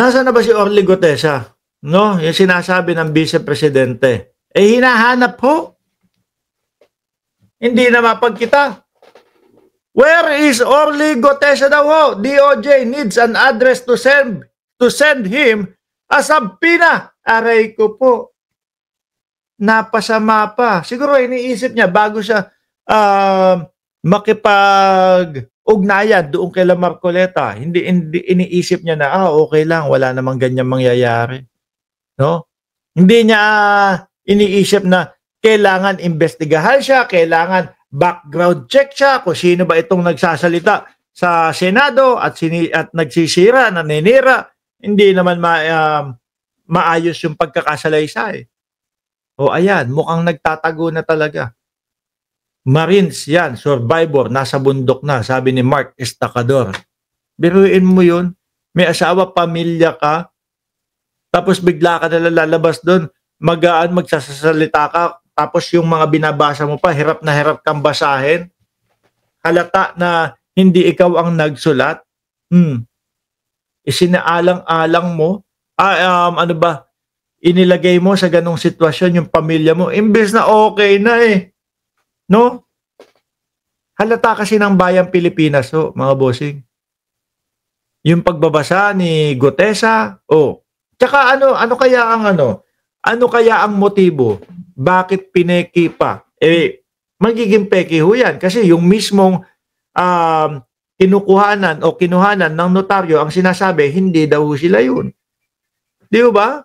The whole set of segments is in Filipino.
Nasaan na ba si Orly Gutesa? No, yung sinasabi ng Vice Presidente. Hinahanap ho. Hindi na mapagkita. Where is Orly Gutesa daw ho? DOJ needs an address to send him a subpoena. Aray ko po. Napasama pa. Siguro iniisip niya bago siya makipag-ugnayan doon kay Marcoleta. Hindi iniisip niya na okay lang, wala namang ganyan mangyayari. No? Hindi niya iniisip na kailangan investigahan siya, kailangan background check siya kung sino ba itong nagsasalita sa Senado at nagsisira, naninira. Hindi naman maayos yung pagkakasalaysay. O ayan, mukhang nagtatago na talaga. Marines yan, survivor, nasa bundok na, sabi ni Mark Estacador. Biruin mo yun, may asawa, pamilya ka, tapos bigla ka na lalabas doon, magsasalita ka, tapos yung mga binabasa mo pa, hirap na hirap kang basahin. Halata na hindi ikaw ang nagsulat. Isinaalang-alang mo. Inilagay mo sa ganong sitwasyon yung pamilya mo. Imbes na okay na eh. No? Halata kasi ng bayang Pilipinas, mga bossing. Yung pagbabasa ni Gutesa, Tsaka ano kaya ang motibo? Bakit pineki pa? Magiging peki ho yan. Kasi yung mismong kinuhanan ng notaryo ang sinasabi, hindi daw sila yun. Di ba?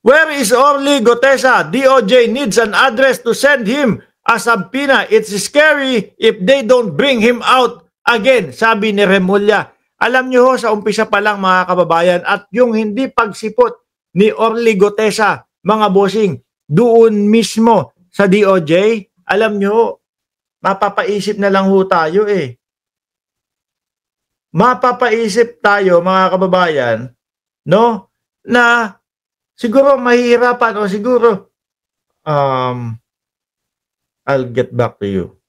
Where is Orly Gutesa? DOJ needs an address to send him a subpoena. It's scary if they don't bring him out again, sabi ni Remulla. Alam nyo ho, sa umpisa pa lang mga kababayan, at yung hindi pagsipot ni Orly Gutesa, mga bossing, doon mismo sa DOJ, alam nyo ho, mapapaisip na lang ho tayo eh. Mapapaisip tayo mga kababayan, no, na siguro mahihirapan o siguro, I'll get back to you.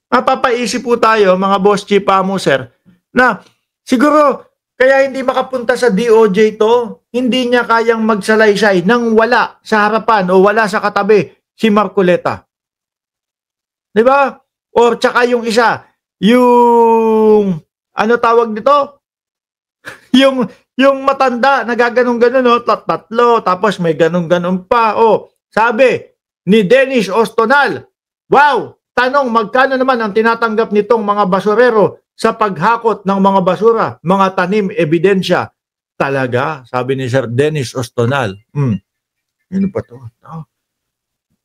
Mapapaisip po tayo, mga boss chief sir, na siguro kaya hindi makapunta sa DOJ to, hindi niya kayang magsalaysay nang wala sa harapan o wala sa katabi si Marcoleta. Di ba? O tsaka yung isa, yung ano tawag nito? yung matanda, nagaganong-ganon, tatlo, tapos may ganong-ganon pa. Sabi ni Dennis Ostonal, wow! Tanong, magkano naman ang tinatanggap nitong mga basurero sa paghakot ng mga basura, mga tanim, ebidensya? Talaga, sabi ni Sir Dennis Ostonal. Ano pa to?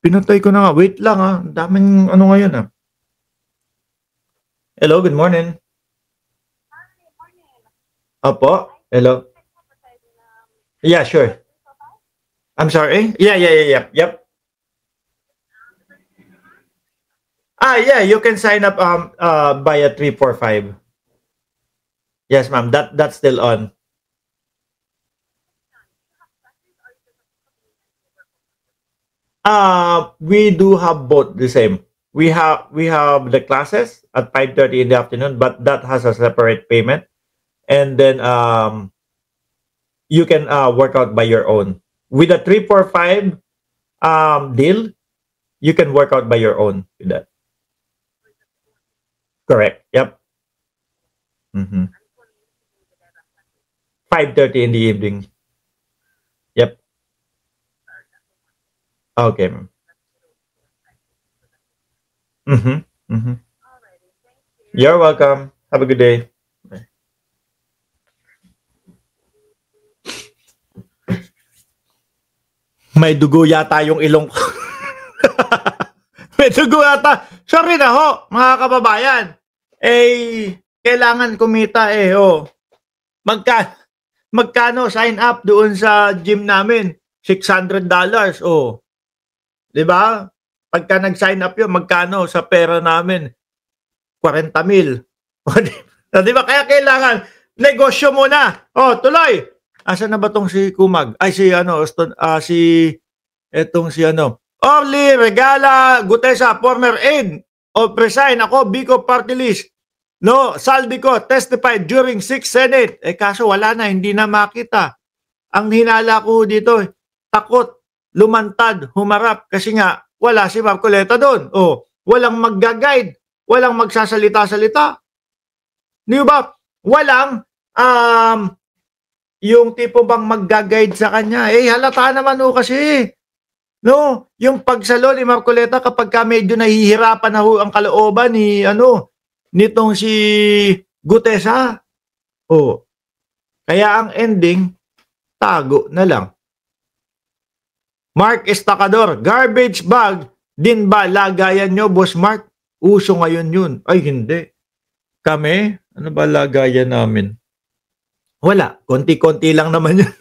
Pinatay ko na nga. Wait lang Ang daming ano ngayon Hello, good morning. Opo, hello. Yeah, sure. I'm sorry? Yeah. Yep. Yeah, you can sign up via 345. Yes, ma'am. That's still on. We do have both the same. We have the classes at 5:30 in the afternoon, but that has a separate payment. And then you can work out by your own. With a 345 deal, you can work out by your own with that. Correct. Yep. 5:30 in the evening. Yep. Okay. You're welcome. Have a good day. Bye. May dugo yata yung ilong ko. May dugo yata. Sorry na ho, mga kababayan. Kailangan kumita Magkano sign up doon sa gym namin? $600. Diba? Pagka nag-sign up yun, magkano sa pera namin? 40,000. Diba? Kaya kailangan negosyo muna. Tuloy. Asa na ba tong si Kumag? Ay, Orly Regala Gutesa, former aide of resign. Ako, Bicol Party List. No, Saldico testified during 6th Senate. Kaso wala na, hindi na makita. Ang hinala ko dito, takot, lumantad, humarap kasi nga wala si Marcoleta doon. Walang magga-guide, walang magsasalita-salita. Di ba? Walang yung tipo bang magga-guide sa kanya. Halata naman kasi. No, yung pagsalo ni Marcoleta kapag ka medyo nahihirapan na ang kalooban ni nitong si Gutesa. Kaya ang ending, tago na lang. Mark Estacador, garbage bag din ba lagayan nyo, Boss Mark? Uso ngayon yun. Ay, hindi. Kami, ano ba lagayan namin? Wala. Konti-konti lang naman yun.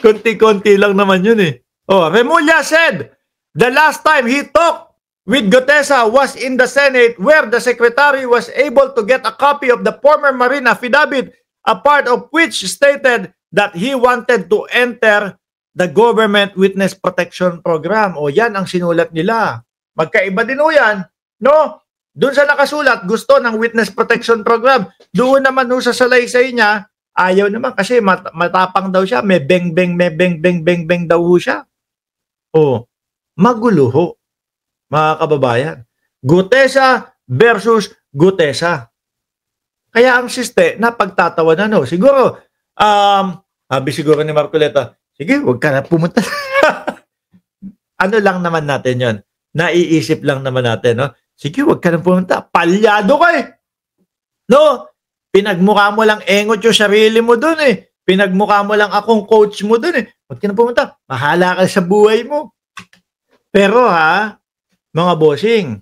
Konti-konti lang naman yun eh. Remulla said, the last time he talked with Gutesa was in the Senate where the secretary was able to get a copy of the former Marine affidavit, a part of which stated that he wanted to enter the government witness protection program. Yan ang sinulat nila. Magkaiba din yan. No? Doon sa nakasulat, gusto ng witness protection program. Doon naman sa salaysay niya, ayaw naman kasi matapang daw siya. May beng-beng daw siya. Magulo ho, mga kababayan. Gutesa versus Gutesa. Kaya ang siste, napagtatawanan. Siguro, sabi siguro ni Marcoleta, sige, huwag ka na pumunta. Ano lang naman natin yon? Naiisip lang naman natin, no? Sige, huwag ka na pumunta. Palyado ka eh. No? Pinagmukha mo lang engot yung sarili mo dun eh. Pinagmukha mo lang akong coach mo dun eh. Huwag ka na pumunta. Mahala ka sa buhay mo. Pero mga bossing,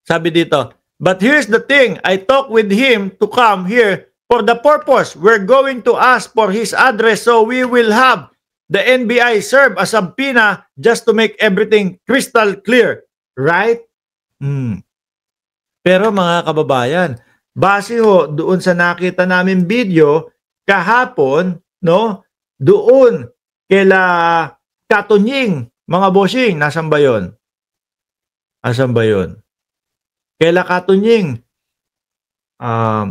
sabi dito, but here's the thing, I talked with him to come here for the purpose. We're going to ask for his address so we will have the NBI serve a subpoena just to make everything crystal clear. Right? Pero mga kababayan, base doon sa nakita namin video kahapon, no? Doon kila Katunying, mga bossing, nasan ba yun? Asan ba yun? Kila Katunying,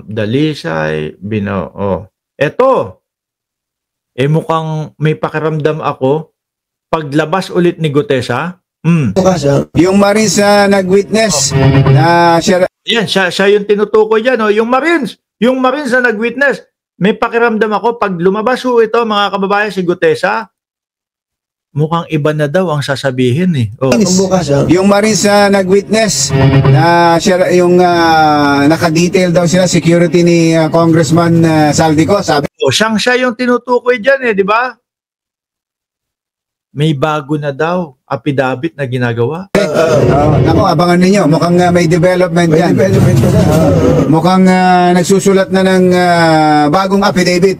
Dalisay, Eto, mukhang may pakiramdam ako, paglabas ulit ni Gutesa, yung Marines nag-witness na siya... Yan, siya yung tinutukoy dyan. Yung Marines na nag-witness, may pakiramdam ako, pag lumabas ito, mga kababayan, si Gutesa, mukhang iba na daw ang sasabihin eh. Yung Marines nag-witness na siya, yung naka-detail daw sila, security ni Congressman Saldico, sabi. Siya yung tinutukoy dyan di ba? May bago na daw affidavit na ginagawa. Ako, abangan ninyo. Mukhang may development yan. Mukhang nagsusulat na ng bagong affidavit.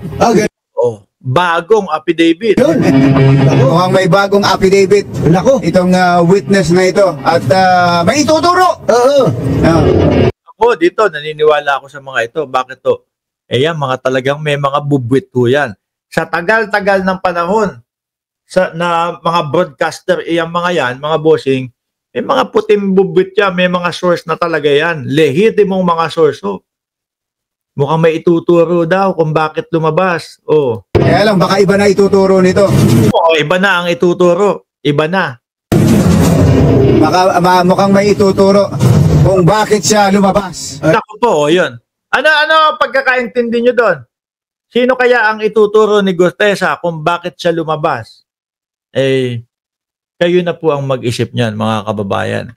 Bagong affidavit. Mukhang may bagong affidavit. Itong witness na ito. At may ituturo. Ako dito, naniniwala ako sa mga ito. Bakit to? Yan, mga talagang may mga bubwit po yan. Sa tagal-tagal ng panahon, na mga broadcaster, yung mga yan, mga bossing, may mga puting bubwit yan, may mga source na talaga yan. Lehitimong mga source. Mukhang may ituturo daw kung bakit lumabas. Kaya lang, baka iba na ituturo nito. Iba na ang ituturo. Iba na. Baka mukhang may ituturo kung bakit siya lumabas. Naku po, yun. Ano pagkakaintindi nyo doon? Sino kaya ang ituturo ni Gutesa kung bakit siya lumabas? Kayo na po ang mag-isip niyan, mga kababayan.